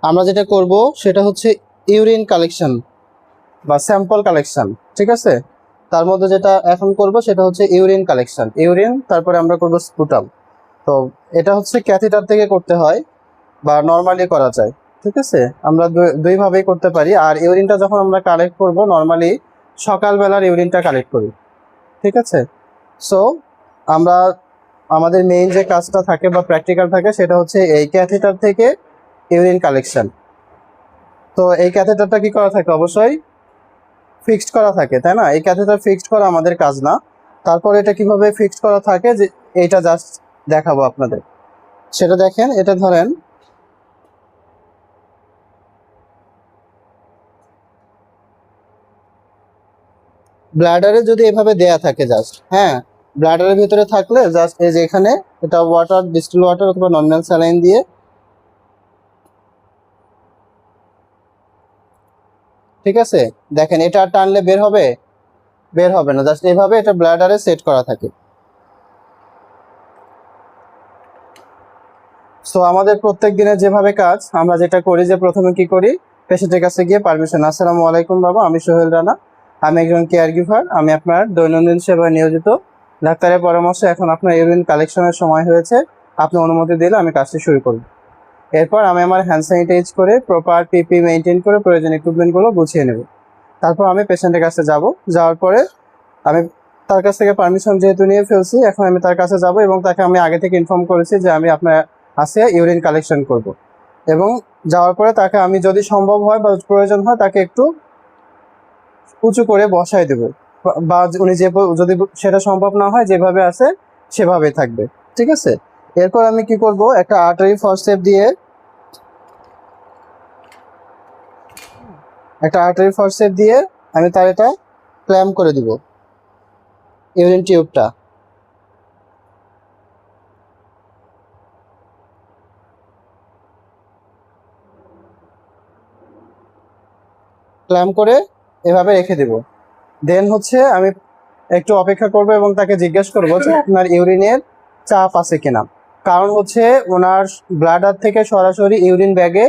আমরা যেটা করব সেটা হচ্ছে ইউরিন কালেকশন বা স্যাম্পল কালেকশন, ঠিক আছে। তার মধ্যে যেটা এখন করব সেটা হচ্ছে ইউরিন কালেকশন, ইউরিন, তারপরে আমরা করব স্পুটাম। তো এটা হচ্ছে ক্যাথেটার থেকে করতে হয় বা নর্মালি করা যায়, ঠিক আছে। আমরা দুইভাবেই করতে পারি। আর ইউরিনটা যখন আমরা কালেক্ট করব নর্মালি সকালবেলার ইউরিনটা কালেক্ট করি, ঠিক আছে। সো আমরা আমাদের মেইন যে কাজটা থাকে বা প্র্যাকটিক্যাল থাকে সেটা হচ্ছে এই ক্যাথেটার থেকে ইউরিন কালেকশন। তো এই ক্যাথেটারটা কি করা থাকে, অবশ্যই ফিক্সড করা থাকে, তাই না। এই ক্যাথেটার ফিক্সড করা আমাদের কাজ না। তারপর এটা কিভাবে ফিক্সড করা থাকে যে এইটা জাস্ট দেখাবো আপনাদের। সেটা দেখেন, এটা ধরেন ব্লাডারে যদি এভাবে দেয়া থাকে জাস্ট, হ্যাঁ, ব্লাডারের ভিতরে থাকলে জাস্ট এই যে এখানে এটা ওয়াটার, ডিস্টিল ওয়াটার অথবা নর্মাল স্যালাইন দিয়ে, ঠিক আছে। দেখেন এটা টানলে বের হবে, বের হবে না, জাস্ট এইভাবে এটা ব্লাডারে সেট করা থাকে। সো আমাদের প্রত্যেক দিনের যেভাবে কাজ আমরা যেটা করি যে প্রথমে কি করি, পেশেন্টের কাছে গিয়ে পারমিশন, আসসালামু আলাইকুম বাবা, আমি সোহেল রানা, আমি একজন কেয়ার গিভার, আমি আপনার দৈনন্দিন সেবায় নিয়োজিত। ডাক্তারের পরামর্শে এখন আপনার ইউরিন কালেকশনের সময় হয়েছে, আপনি অনুমতি দিলে আমি কাজটি শুরু করব। এরপর আমি আমার হ্যান্ড স্যানিটাইজ করে প্রপার পিপি মেনটেন করে প্রয়োজনীয় ইকুইপমেন্টগুলো গুছিয়ে নেব। তারপর আমি পেশেন্টের কাছে যাব, যাওয়ার পরে আমি তার কাছ থেকে পারমিশন যেহেতু নিয়ে ফেলছি, এখন আমি তার কাছে যাব এবং তাকে আমি আগে থেকে ইনফর্ম করেছি যে আমি আপনার কাছে ইউরিন কালেকশন করব। এবং যাওয়ার পরে তাকে আমি যদি সম্ভব হয় বা প্রয়োজন হয় তাকে একটু উঁচু করে বসায় দেব, বা উনি যে, যদি সেটা সম্ভব না হয় যেভাবে আছে সেভাবেই থাকবে, ঠিক আছে। এরপর আমি কি করব, একটা আর্টারি ফরসেপ দিয়ে, আমি তার এটা ক্ল্যাম্প করে দিব ইউরিন টিউবটা। ক্ল্যাম্প করে এভাবে রেখে দিব। দেন হচ্ছে আমি একটু অপেক্ষা করব এবং তাকে জিজ্ঞেস করবো যে আপনার ইউরিনের চাপ আছে কিনা। কারণ হচ্ছে ওনার ব্লাডার থেকে সরাসরি ইউরিন ব্যাগে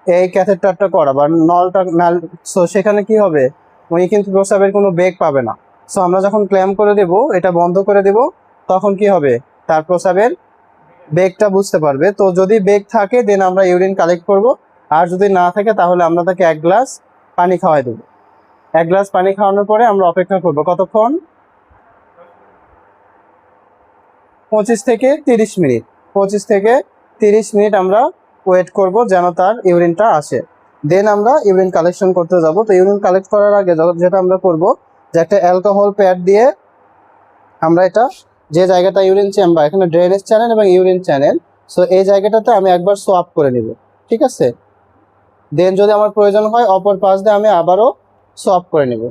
এই ক্যাথেটারটা করা বা নলটা নাল, সো সেখানে কি হবে, উনি কিন্তু প্রস্রাবের কোনো বেগ পাবে না। সো আমরা যখন ক্ল্যাম্প করে দেব, এটা বন্ধ করে দেব, তখন কি হবে, তার প্রস্রাবের বেগটা বুঝতে পারবে। তো যদি বেগ থাকে দেন আমরা ইউরিন কালেক্ট করব, আর যদি না থাকে তাহলে আমরা তাকে 1 গ্লাস পানি খাওয়াই দেবো। 1 গ্লাস পানি খাওয়ানোর পরে আমরা অপেক্ষা করব কতক্ষণ, 25 থেকে 30 মিনিট। 25 থেকে 30 মিনিট আমরা ওয়েট করব যেন তার ইউরিনটা আসে। দেন আমরা ইউরিন কালেকশন করতে যাব। তো ইউরিন কালেক্ট করার আগে যেটা আমরা করব, যে একটা অ্যালকোহল প্যাড দিয়ে আমরা এটা, যে জায়গাটা ইউরিন চেম্বার, এখানে ড্রেনেজ চ্যানেল এবং ইউরিন চ্যানেল, সো এই জায়গাটাতে আমি একবার সোয়াপ করে নিব, ঠিক আছে। দেন যদি আমার প্রয়োজন হয় অপর পাশ দিয়ে আমি আবারও সোয়াপ করে নিব।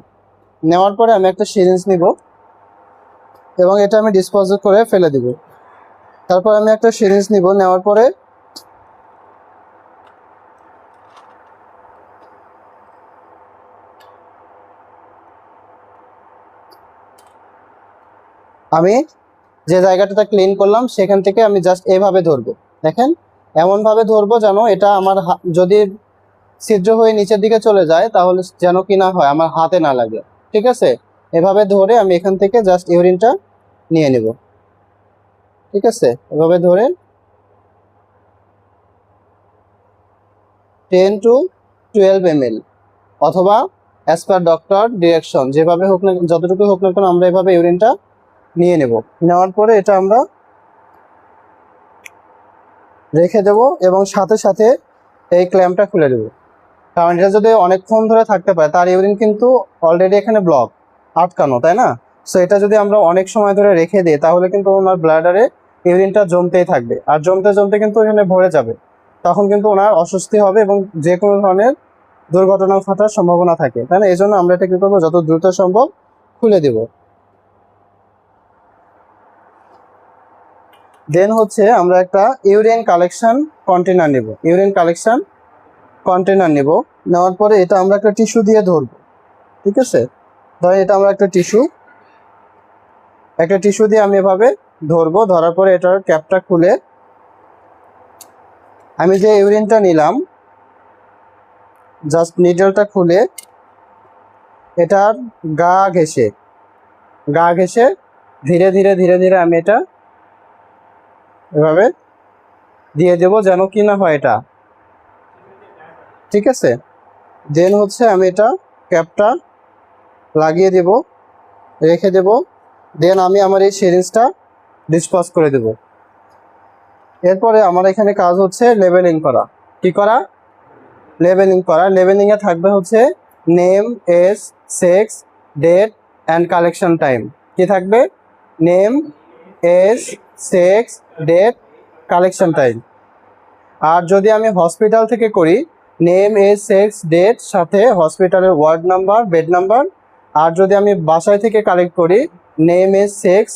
নেওয়ার পরে আমি একটা সিরিঞ্জ নিব এবং এটা আমি ডিসপোজ করে ফেলে দিব। তারপর আমি একটা সিরিঞ্জ নিব, নেওয়ার পরে আমি যে জায়গাটা ক্লিন করলাম সেখান থেকে আমি জাস্ট এইভাবে ধরবো। দেখেন, এমনভাবে ধরবো যেন এটা আমার যদি ছিদ্র হয়ে নিচের দিকে চলে যায় তাহলে যেন কি না হয়, আমার হাতে না লাগে, ঠিক আছে। এভাবে ধরে আমি এখান থেকে জাস্ট ইউরিনটা নিয়ে নেব, ঠিক আছে। এভাবে ধরে 10 to 12 ml, অথবা অ্যাজ পার ডক্টর ডিরেকশন, যেভাবে হোক না, যতটুকু হোক না কেন আমরা এভাবে ইউরিনটা নিয়ে নেব। নেওয়ার পরে এটা আমরা রেখে দেব এবং সাথে সাথে এই ক্ল্যাম্পটা খুলে দেব। কারণ এটা যদি অনেকক্ষণ ধরে থাকতে পারে, তার ইউরিন কিন্তু অলরেডি এখানে ব্লক, আটকানো, তাই না। সো এটা যদি আমরা অনেক সময় ধরে রেখে দিই তাহলে কিন্তু ওনার ব্লাডারে ইউরিনটা জমতেই থাকবে, আর জমতে জমতে কিন্তু এখানে ভরে যাবে। তখন কিন্তু ওনার অস্বস্তি হবে এবং যে কোনো ধরনের দুর্ঘটনা ঘটার সম্ভাবনা থাকে, তাই না। এই জন্য আমরা এটা কি করবো, যত দ্রুত সম্ভব খুলে দেব। দেন হচ্ছে আমরা একটা ইউরিন কালেকশন কন্টেনার নেব, নেওয়ার পরে এটা আমরা একটা টিস্যু দিয়ে ধরবো, ঠিক আছে। ধরেন এটা আমরা একটা টিস্যু দিয়ে আমি এভাবে ধরবো। ধরার পরে এটার ক্যাপটা খুলে আমি যে ইউরিনটা নিলাম জাস্ট নিডলটা খুলে এটার গা ঘেঁষে ধীরে ধীরে ধীরে ধীরে আমি এটা এভাবে দিয়ে দেব, যেন কি না হয় এটা। ঠিক আছে, দেন হচ্ছে আমি এটা ক্যাপটা লাগিয়ে দেব, রেখে দেব। দেন আমি আমার এই সিরিঞ্জটা ডিসপোজ করে দেব। এরপরে আমার এখানে কাজ হচ্ছে লেবেলিং করা। কি করা? লেবেলিং করা। লেবেলিংয়ে থাকবে হচ্ছে name, age, sex, date and collection time. কি থাকবে? Name, age, sex, date, collection time. আর যদি আমি হসপিটাল থেকে করি, নেম, এজ, সেক্স, ডেট সাথে হসপিটালের ওয়ার্ড নাম্বার, বেড নাম্বার। আর যদি আমি বাসায় থেকে কালেক্ট করি, name, age, sex,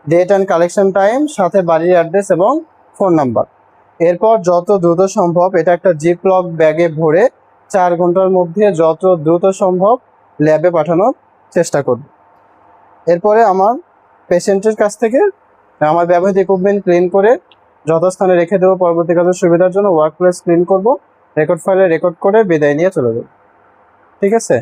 date and collection time সাথে বাড়ির অ্যাড্রেস এবং ফোন নাম্বার। এরপর যত দ্রুত সম্ভব এটা একটা জিপলক ব্যাগে ভরে 4 ঘন্টার মধ্যে যত দ্রুত সম্ভব ল্যাবে পাঠানোর চেষ্টা করব। এরপরে আমার পেশেন্টের কাছ থেকে আমার ব্যবহৃত ইকুইপমেন্ট ক্লিন করে যথাস্থানে রেখে দেবো পরবর্তী কাজের সুবিধার জন্য। ওয়ার্ক প্লেস ক্লিন করবো, রেকর্ড ফাইলে রেকর্ড করে বিদায় নিয়ে চলে যাবো। ঠিক আছে।